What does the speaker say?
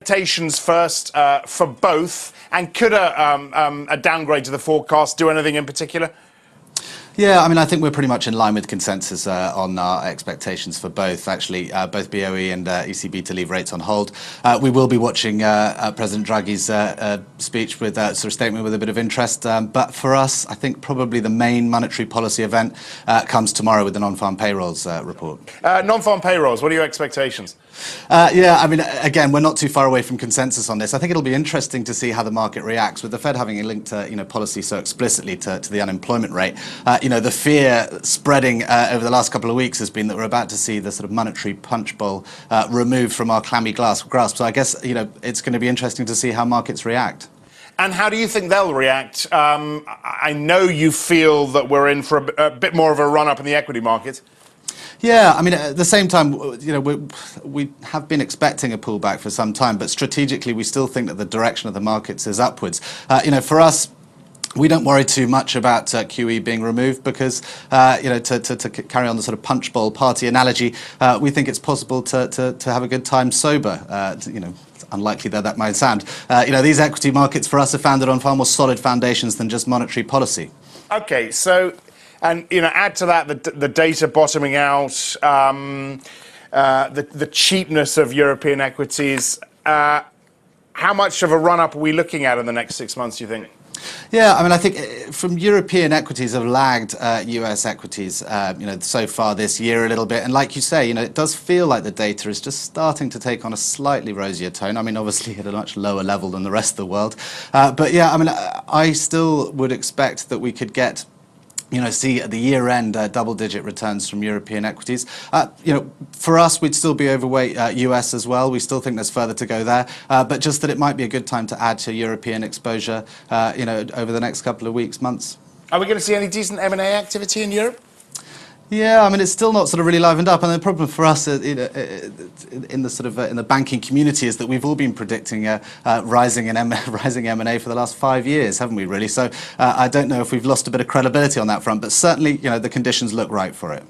Expectations first for both, and could a downgrade to the forecast do anything in particular? Yeah, I mean, I think we're pretty much in line with consensus on our expectations for both, actually, both BOE and ECB to leave rates on hold. We will be watching President Draghi's speech with sort of statement with a bit of interest. But for us, I think probably the main monetary policy event comes tomorrow with the non-farm payrolls report. Non-farm payrolls, what are your expectations? Yeah, I mean, again, we're not too far away from consensus on this. I think it'll be interesting to see how the market reacts, with the Fed having linked policy so explicitly to the unemployment rate. The fear spreading over the last couple of weeks has been that we're about to see the sort of monetary punch bowl removed from our clammy grasp. So I guess, it's going to be interesting to see how markets react. And how do you think they'll react? I know you feel that we're in for a bit more of a run-up in the equity market. Yeah, I mean, at the same time, we have been expecting a pullback for some time, but strategically, we still think that the direction of the markets is upwards. For us, we don't worry too much about QE being removed because, to carry on the sort of punch bowl party analogy, we think it's possible to have a good time sober. It's unlikely that might sound. These equity markets for us are founded on far more solid foundations than just monetary policy. Okay, so. And add to that the data bottoming out, the cheapness of European equities. How much of a run-up are we looking at in the next 6 months, do you think? Yeah, I mean, I think from European equities have lagged US equities, so far this year a little bit. And like you say, it does feel like the data is just starting to take on a slightly rosier tone. I mean, obviously at a much lower level than the rest of the world. But yeah, I mean, I still would expect that we could get see at the year end double-digit returns from European equities. For us, we'd still be overweight US as well. We still think there's further to go there, but just that it might be a good time to add to European exposure, over the next couple of weeks, months. Are we going to see any decent M&A activity in Europe? Yeah, I mean, it's still not sort of really livened up, and the problem for us in the banking community is that we've all been predicting rising M&A for the last 5 years, haven't we? Really, so I don't know if we've lost a bit of credibility on that front, but certainly, the conditions look right for it.